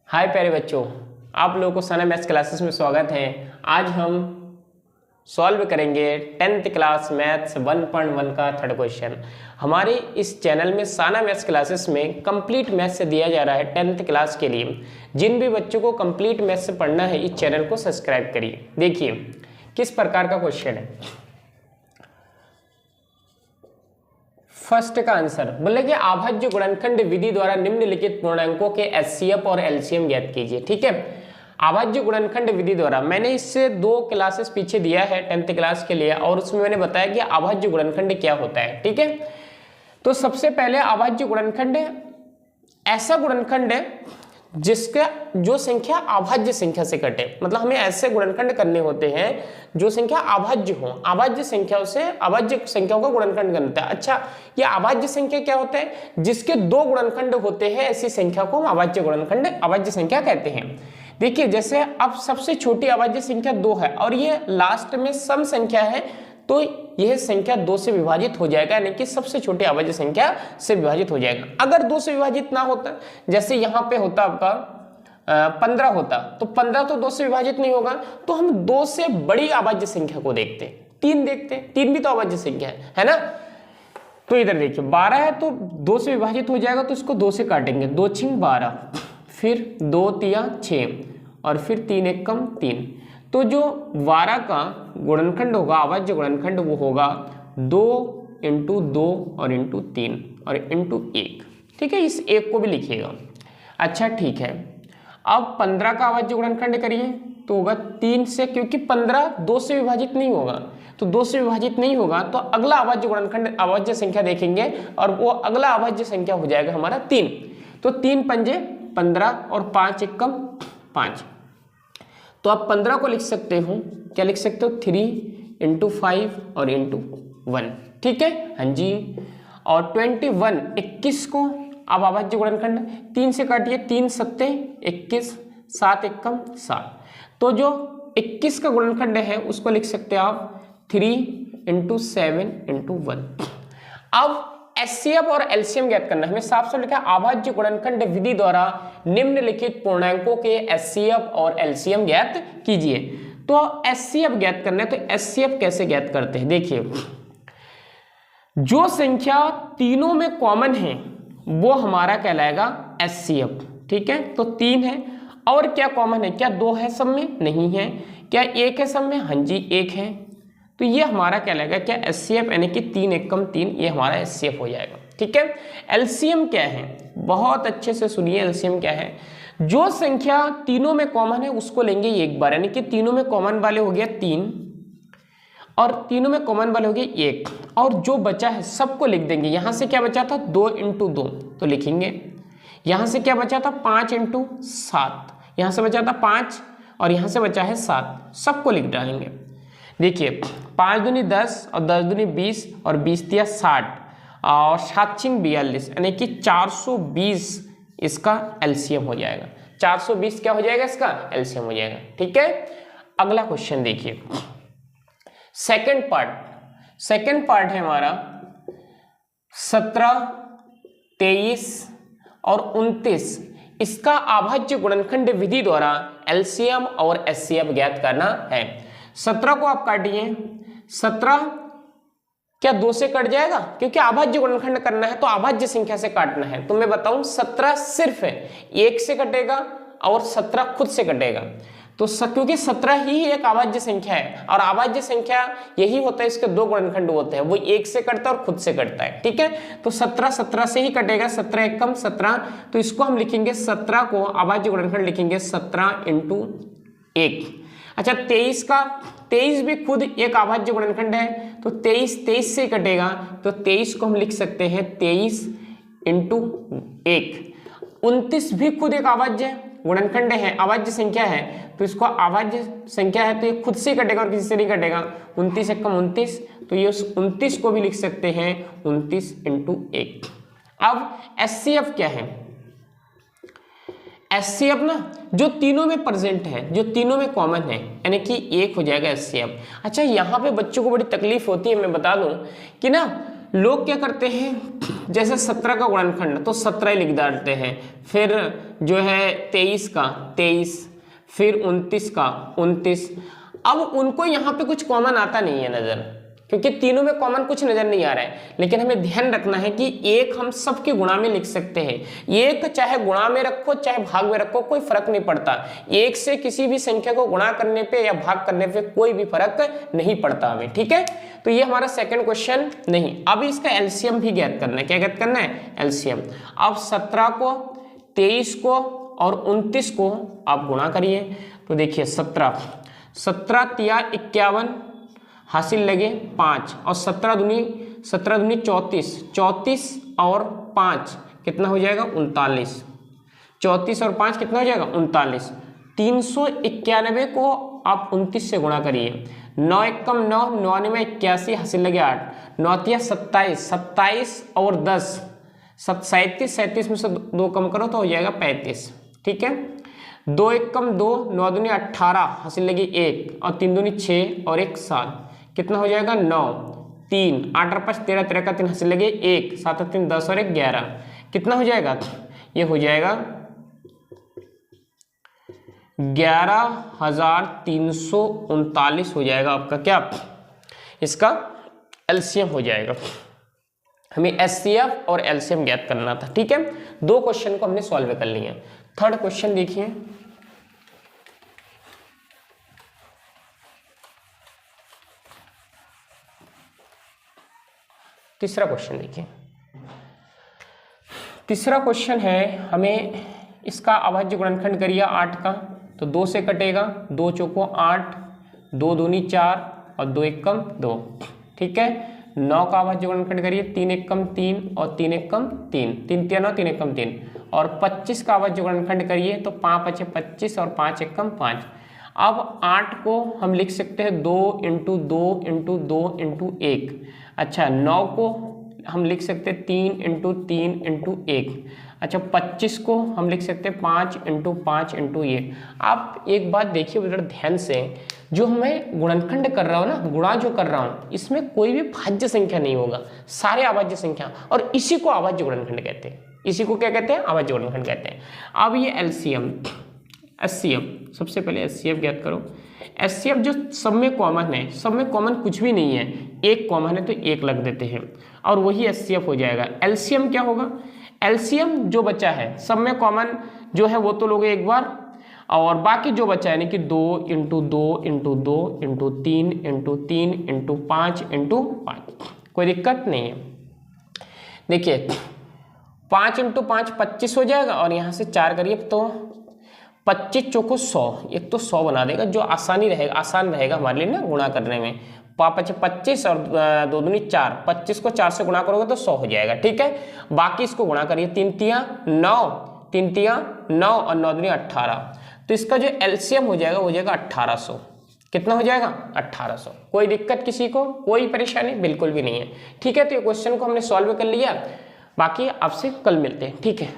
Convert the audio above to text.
हाय प्यारे बच्चों, आप लोगों को सना मैथ्स क्लासेस में स्वागत है। आज हम सॉल्व करेंगे 10th क्लास मैथ्स 1.1 का थर्ड क्वेश्चन। हमारे इस चैनल में सना मैथ्स क्लासेस में कंप्लीट मैथ्स से दिया जा रहा है 10th क्लास के लिए। जिन भी बच्चों को कंप्लीट मैथ्स से पढ़ना है इस चैनल को सब्सक्राइब करिए। देखिए किस प्रकार का क्वेश्चन है। फर्स्ट का आंसर बोले कि अभाज्य गुणनखंड विधि द्वारा निम्नलिखित पूर्णांकों के एचसीएफ और एलसीएम ज्ञात कीजिए। ठीक है, अभाज्य गुणनखंड विधि द्वारा मैंने इससे 2 क्लासेस पीछे दिया है 10th क्लास के लिए, और उसमें मैंने बताया कि अभाज्य गुणनखंड क्या होता है। ठीक है, तो सबसे पहले अभाज्य गुणनखंड ऐसा गुणनखंड है जिसका जो संख्या अभाज्य संख्या से कटे, मतलब हमें ऐसे गुणनखंड करने होते हैं जो संख्या अभाज्य हो, अभाज्य संख्याओं से अभाज्य संख्याओं का गुणनखंड करना होता है। अच्छा, ये अभाज्य संख्या क्या होता है? जिसके 2 गुणनखंड होते हैं ऐसी संख्या को हम अभाज्य गुणनखंड अभाज्य संख्या कहते हैं। देखिए जैसे अब सबसे छोटी अभाज्य संख्या 2 है और ये लास्ट में सम संख्या है, तो यह संख्या 2 से विभाजित हो जाएगा, यानी कि सबसे छोटी अभाज्य संख्या से विभाजित हो जाएगा। अगर 2 से विभाजित ना होता, जैसे यहाँ पे होता आपका 15 होता, तो 15 तो 2 से विभाजित नहीं होगा, तो हम 2 से बड़ी अभाज्य संख्या को देखते, 3 देखते, 3 भी तो अभाज्य संख्या है ना। तो इधर देखिए 12 है तो 2 से विभाजित हो जाएगा, तो इसको 2 से काटेंगे, 2 छिंग 12, फिर 2 तिया 6 और फिर 3 एक कम 3। तो जो 12 का गुणनखंड होगा अभाज्य गुणनखंड वो होगा 2 × 2 और × 3 और × 1। ठीक है, इस एक को भी लिखिएगा। अच्छा ठीक है, अब 15 का अभाज्य गुणनखंड करिए तो होगा 3 से, क्योंकि 15 2 से विभाजित नहीं होगा, तो 2 से विभाजित नहीं होगा तो अगला अभाज्य गुणनखंड अभाज्य संख्या देखेंगे और वो अगला अभाज्य संख्या हो जाएगा हमारा 3। तो 3 पंजे 15 और 5 एक कम 5। तो आप 15 को लिख सकते हो, क्या लिख सकते हो? 3 × 5 और × 1। ठीक है, हाँ जी। और 21 21 को अब अभाज्य गुणनखंड 3 से काटिए, 3 सत्ते 21, 7 एक कम 7। तो जो 21 का गुणनखंड है उसको लिख सकते हैं आप 3 × 7 × 1। अब एचसीएफ और एलसीएम ज्ञात करना है। हमें साफ साफ लिखा है अभाज्य गुणनखंड विधि द्वारा निम्नलिखित पूर्णांकों के एचसीएफ और एलसीएम ज्ञात कीजिए। तो एचसीएफ ज्ञात करना है, तो एचसीएफ कैसे ज्ञात करते हैं? देखिए जो संख्या तीनों में कॉमन है वो हमारा कहलाएगा एचसीएफ। ठीक है, तो 3 है और क्या कॉमन है? क्या 2 है सब में? नहीं है। क्या 1 है सब में? हाँ जी 1 है। तो ये हमारा कहलाएगा क्या? एचसीएफ, यानी कि 3 एक कम 3, ये हमारा एचसीएफ हो जाएगा। ठीक है, एलसीएम क्या है? बहुत अच्छे से सुनिए, एलसीएम क्या है? जो संख्या तीनों में कॉमन है उसको लेंगे एक बार, यानी कि तीनों में कॉमन वाले हो गया 3 और तीनों में कॉमन वाले हो गए 1, और जो बचा है सबको लिख देंगे। यहां से क्या बचा था? 2 × 2 तो लिखेंगे। यहां से क्या बचा था? 5 × 7, यहां से बचा था 5 और यहां से बचा है 7, सबको लिख डालेंगे। देखिए 5 दूनी 10 और 10 दूनी 20 और 20 तिया 60 और 7 छिंग 42, यानी कि 420 इसका एलसीएम हो जाएगा। 420 क्या हो जाएगा? इसका एलसीएम हो जाएगा। ठीक है, अगला क्वेश्चन देखिए, सेकंड पार्ट है हमारा 17, 23 और 29। इसका अभाज्य गुणनखंड विधि द्वारा एलसीएम और एचसीएफ ज्ञात करना है। 17 को आप काटिए, 17 क्या 2 से कट जाएगा? क्योंकि अभाज्य गुणनखंड करना है तो अभाज्य संख्या से काटना है। तो मैं बताऊं 17 सिर्फ 1 से कटेगा और 17 खुद से कटेगा। तो क्योंकि 17 ही एक अभाज्य संख्या है और अभाज्य संख्या यही होता है, इसके 2 गुणनखंड होते हैं, वो 1 से कटता है और खुद से कटता है। ठीक है, तो 17 से ही कटेगा, 17 एक कम 17, तो इसको हम लिखेंगे 17 को अभाज्य गुणनखंड लिखेंगे 17 × 1। अच्छा 23 भी खुद एक अभाज्य गुणनखंड है, तो 23 से कटेगा, तो 23 को हम लिख सकते हैं 23 × 1। 29 भी खुद एक अभाज्य गुणनखंड है, अभाज्य संख्या है, तो इसको अभाज्य संख्या है तो ये खुद से कटेगा और किसी से नहीं कटेगा। 29 एक कम 29, तो ये 29 को भी लिख सकते हैं 29 × 1। अब एचसीएफ क्या है? एचसीएफ ना जो तीनों में प्रेजेंट है, जो तीनों में कॉमन है, यानी कि 1 हो जाएगा एचसीएफ। अच्छा यहाँ पे बच्चों को बड़ी तकलीफ होती है, मैं बता दूं कि ना लोग क्या करते हैं जैसे 17 का गुणनखंड तो 17 ही लिख डालते हैं, फिर जो है 23 का 23, फिर 29 का 29। अब उनको यहाँ पे कुछ कॉमन आता नहीं है नजर, क्योंकि तीनों में कॉमन कुछ नजर नहीं आ रहा है, लेकिन हमें ध्यान रखना है कि एक हम सबके गुणा में लिख सकते हैं। एक चाहे गुणा में रखो चाहे भाग में रखो कोई फर्क नहीं पड़ता, एक से किसी भी संख्या को गुणा करने पे या भाग करने पे कोई भी फर्क नहीं पड़ता हमें, ठीक है। तो ये हमारा सेकंड क्वेश्चन नहीं। अब इसका एलसीएम भी ज्ञात करना है। क्या ज्ञात करना है? एलसीएम। अब 17 को 23 को और 29 को आप गुणा करिए, तो देखिए 17 तिया 51 हासिल लगे 5 और 17 दूनी 34, 34 और 5 कितना हो जाएगा? 39। 34 और 5 कितना हो जाएगा? 39। 391 को आप 29 से गुणा करिए, 9 एकम 9, 9 में 81 हासिल लगे 8, 9 तिया 27, 27 और 10 37, 37 में से 2 कम करो तो हो जाएगा 35, ठीक है। 2 एकम 2, 9 दूनी 18 हासिल लगी 1 और 3 दूनी 6 और 1 7 कितना हो जाएगा? 9, 3, 8 और 5 13, 13 का 3 हासिल लगे 1, 7 और 3 10 और 1 11 कितना हो जाएगा? ये हो जाएगा 11,339 हो जाएगा आपका क्या? इसका एलसीएम हो जाएगा। हमें एचसीएफ और एलसीएम ज्ञात करना था, ठीक है। 2 क्वेश्चन को हमने सॉल्व कर लिया। थर्ड क्वेश्चन देखिए, तीसरा क्वेश्चन देखिए। तीसरा क्वेश्चन है, हमें इसका अभाज्य गुणनखंड करिए 8 का, तो 2 से कटेगा, 2 चौको 8, 2 दूनी 4 और 2 एकम 2, ठीक है। 9 का अभाज्य गुणनखंड करिए, 3 एकम 3 और 3 एकम 3, 3 तिया 9, 3 एकम 3 और 25 का अभाज्य गुणनखंड करिए तो 5 5 25 और 5 एकम 5। अब 8 को हम लिख सकते हैं 2 × 2 × 2 × 1। अच्छा, 9 को हम लिख सकते हैं 3 × 3 × 1। अच्छा, 25 को हम लिख सकते हैं 5 × 5 × ये। आप एक बात देखिए उधर ध्यान से, जो मैं गुणनखंड कर रहा हूँ ना, गुणा जो कर रहा हूँ, इसमें कोई भी भाज्य संख्या नहीं होगा, सारे अभाज्य संख्या, और इसी को अभाज्य गुणनखंड कहते हैं। इसी को क्या कहते हैं? अभाज्य गुणनखंड कहते हैं। अब ये एलसीएम, एचसीएफ, सबसे पहले एचसीएफ ज्ञात करो। एचसीएफ जो सब में कॉमन है, सब में कॉमन कुछ भी नहीं है, एक कॉमन है तो एक लग देते हैं और वही एचसीएफ हो जाएगा। एलसीएम क्या होगा? एलसीएम जो बचा है, सब में कॉमन जो है वो तो लोगे एक बार, और बाकी जो बचा है यानी कि 2 × 2 × 2 × 3 × 3 × 5 × 5, कोई दिक्कत नहीं है। देखिए 5 × 5 25 हो जाएगा और यहाँ से 4 करिए तो 25 चौको 100, एक तो 100 बना देगा, जो आसान रहेगा हमारे लिए ना गुणा करने में। 5 × 25 और 2 दूनी 4, 25 को 4 से गुणा करोगे तो 100 हो जाएगा, ठीक है। बाकी इसको गुणा करिए, 3 तिया 9, 3 तिया 9 और 9 दूनी 18, तो इसका जो एलसीएम हो जाएगा वो हो जाएगा 1800। कितना हो जाएगा? 1800। कोई दिक्कत किसी को? कोई परेशानी बिल्कुल भी नहीं है, ठीक है। तो ये क्वेश्चन को हमने सॉल्व कर लिया, बाकी आपसे कल मिलते हैं, ठीक है।